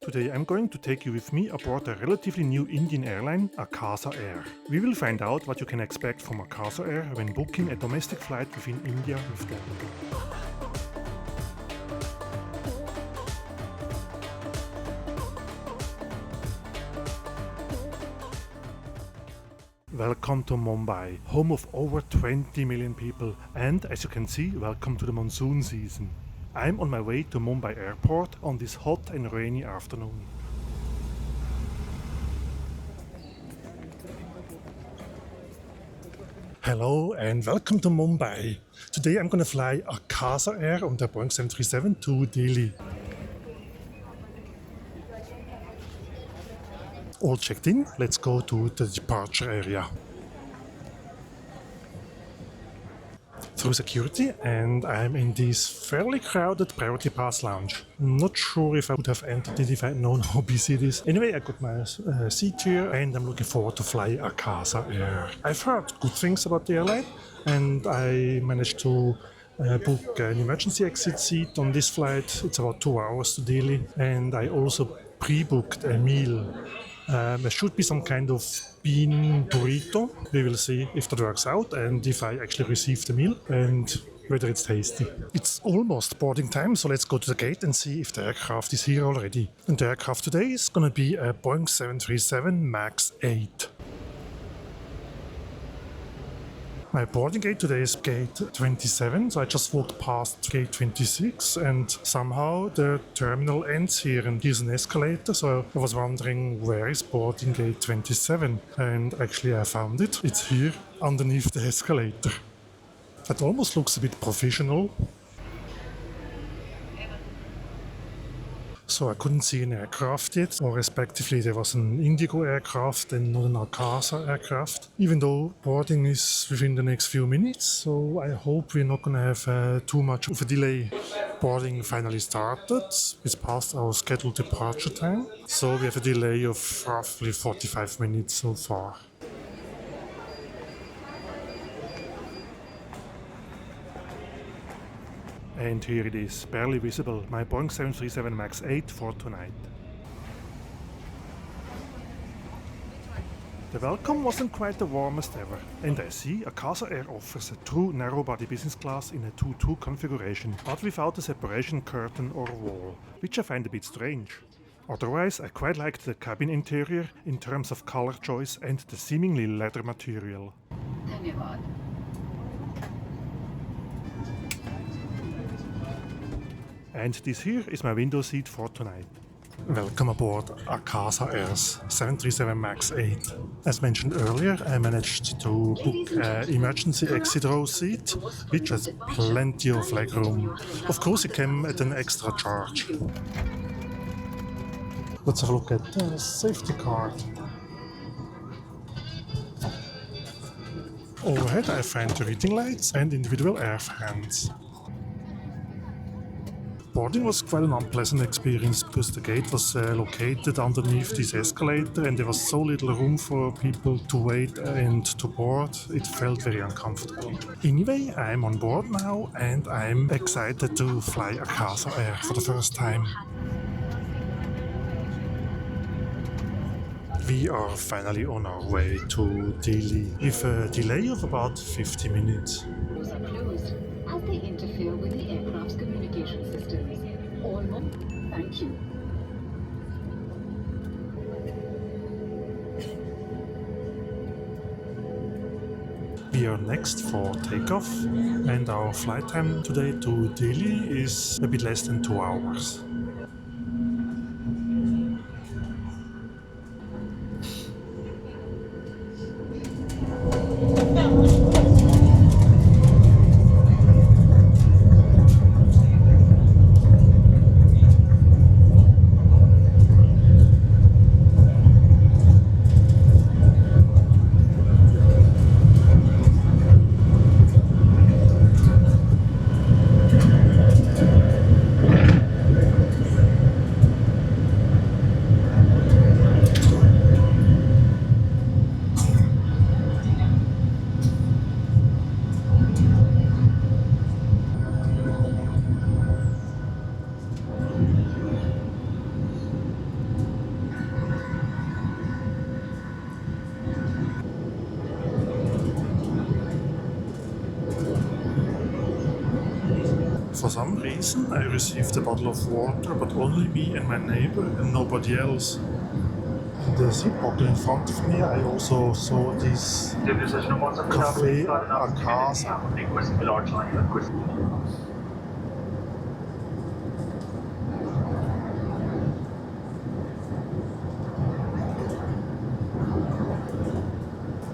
Today I'm going to take you with me aboard a relatively new Indian airline, AKASA Air. We will find out what you can expect from AKASA Air when booking a domestic flight within India with them. Welcome to Mumbai, home of over 20 million people, and as you can see, welcome to the monsoon season. I'm on my way to Mumbai airport on this hot and rainy afternoon. Hello and welcome to Mumbai. Today I'm gonna fly AKASA Air on the Boeing 737 to Delhi. All checked in, let's go to the departure area. Through security, and I'm in this fairly crowded priority pass lounge. Not sure if I would have entered it if I had known how busy it is. Anyway, I got my seat here and I'm looking forward to fly AKASA Air. I've heard good things about the airline and I managed to book an emergency exit seat on this flight. It's about 2 hours to Delhi, and I also pre-booked a meal. There should be some kind of bean burrito. We will see if that works out and if I actually receive the meal and whether it's tasty. It's almost boarding time, so let's go to the gate and see if the aircraft is here already. And the aircraft today is gonna be a Boeing 737 MAX 8. My boarding gate today is gate 27, so I just walked past gate 26 and somehow the terminal ends here and here's an escalator, so I was wondering where is boarding gate 27, and actually I found it. It's here underneath the escalator. That almost looks a bit professional. So I couldn't see an aircraft yet, or respectively there was an Indigo aircraft and not an AKASA aircraft, even though boarding is within the next few minutes, so I hope we're not gonna have too much of a delay. Boarding finally started, it's past our scheduled departure time, so we have a delay of roughly 45 minutes so far. And here it is, barely visible, my Boeing 737 MAX 8 for tonight. The welcome wasn't quite the warmest ever, and I see AKASA Air offers a true narrow-body business class in a 2-2 configuration, but without a separation curtain or wall, which I find a bit strange. Otherwise, I quite liked the cabin interior in terms of color choice and the seemingly leather material. And this here is my window seat for tonight. Welcome aboard AKASA Air's 737 MAX 8. As mentioned earlier, I managed to book an emergency exit row seat, which has plenty of legroom. Of course, it came at an extra charge. Let's have a look at the safety card. Overhead I find the reading lights and individual air fans. Boarding was quite an unpleasant experience because the gate was located underneath this escalator and there was so little room for people to wait and to board. It felt very uncomfortable. Anyway, I'm on board now and I'm excited to fly AKASA Air for the first time. We are finally on our way to Delhi with a delay of about 50 minutes. Doors are closed as they interfere with the aircraft's communication systems. Almost. Thank you. We are next for takeoff, and our flight time today to Delhi is a bit less than 2 hours. For some reason I received a bottle of water, but only me and my neighbor and nobody else. In the seat pocket in front of me I also saw this Cafe AKASA.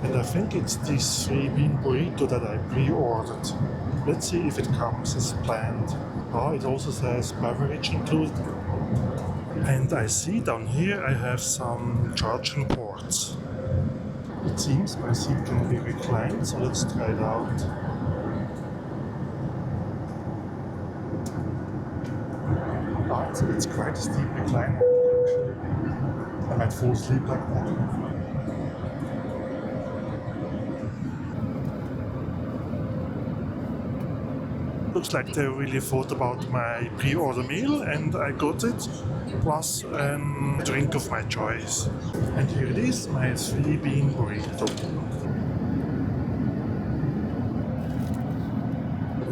And I think it's this 3-bean burrito that I pre-ordered. Let's see if it comes as planned. Oh, it also says beverage included. And I see down here I have some charging ports. It seems my seat can be reclined, so let's try it out. Oh, it's quite a steep recline actually. I might fall asleep like that. Looks like they really thought about my pre-order meal and I got it, plus a drink of my choice. And here it is, my 3-bean burrito.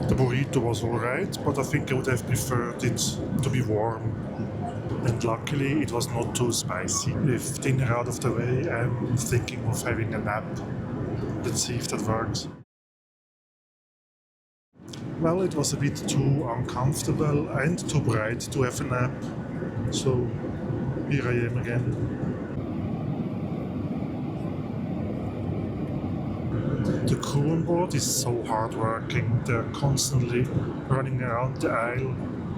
The burrito was alright, but I think I would have preferred it to be warm. And luckily it was not too spicy. With dinner out of the way, I'm thinking of having a nap. Let's see if that works. Well, it was a bit too uncomfortable and too bright to have a nap, so here I am again. The crew on board is so hardworking. They're constantly running around the aisle.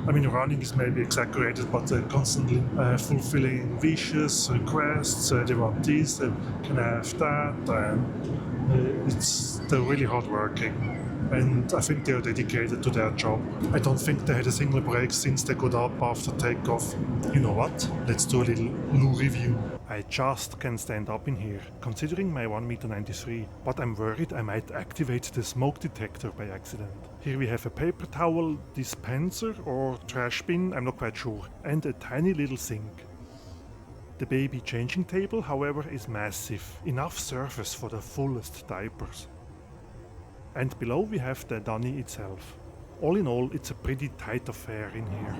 I mean, running is maybe exaggerated, but they're constantly fulfilling wishes, requests. They want this, can I have that? And they're really hardworking. And I think they are dedicated to their job. I don't think they had a single break since they got up after takeoff. You know what? Let's do a little loo review. I just can stand up in here, considering my 1.93 m, but I'm worried I might activate the smoke detector by accident. Here we have a paper towel dispenser or trash bin, I'm not quite sure, and a tiny little sink. The baby changing table, however, is massive, enough surface for the fullest diapers. And below we have the dunny itself. All in all, it's a pretty tight affair in here.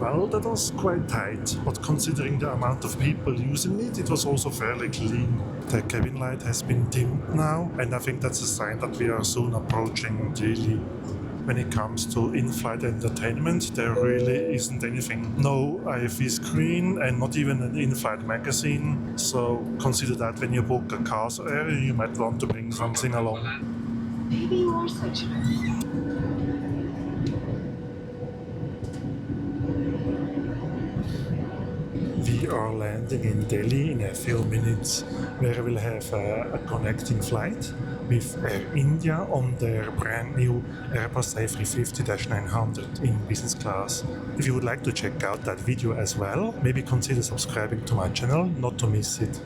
Well, that was quite tight, but considering the amount of people using it, it was also fairly clean. The cabin light has been dimmed now, and I think that's a sign that we are soon approaching Delhi. When it comes to in-flight entertainment, there really isn't anything. No IFE screen and not even an in-flight magazine, so consider that when you book AKASA Air, you might want to bring something along. Maybe you are such We are landing in Delhi in a few minutes, where we'll have a connecting flight with Air India on their brand new Airbus A350-900 in business class. If you would like to check out that video as well, maybe consider subscribing to my channel not to miss it.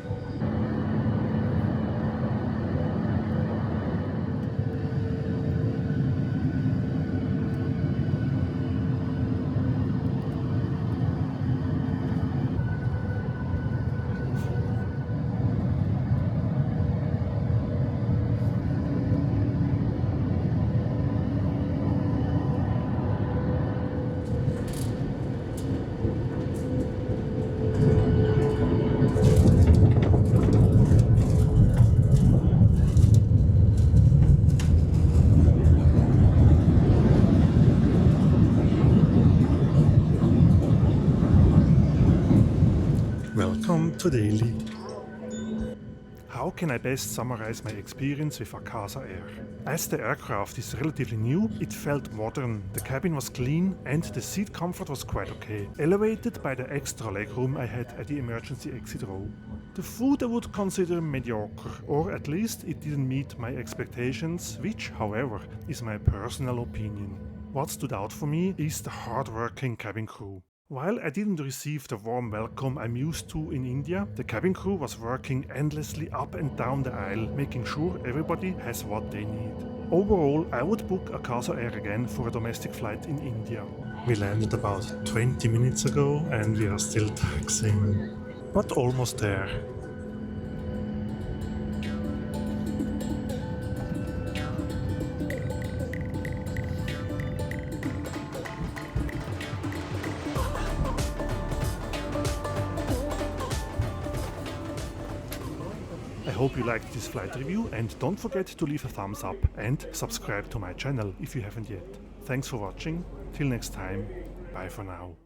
Welcome to Delhi. How can I best summarize my experience with AKASA Air? As the aircraft is relatively new, it felt modern, the cabin was clean and the seat comfort was quite okay, elevated by the extra legroom I had at the emergency exit row. The food I would consider mediocre, or at least it didn't meet my expectations, which, however, is my personal opinion. What stood out for me is the hard-working cabin crew. While I didn't receive the warm welcome I'm used to in India, the cabin crew was working endlessly up and down the aisle, making sure everybody has what they need. Overall, I would book AKASA Air again for a domestic flight in India. We landed about 20 minutes ago and we are still taxiing, but almost there. hope you liked this flight review, and don't forget to leave a thumbs up and subscribe to my channel if you haven't yet. Thanks for watching. Till next time. Bye for now.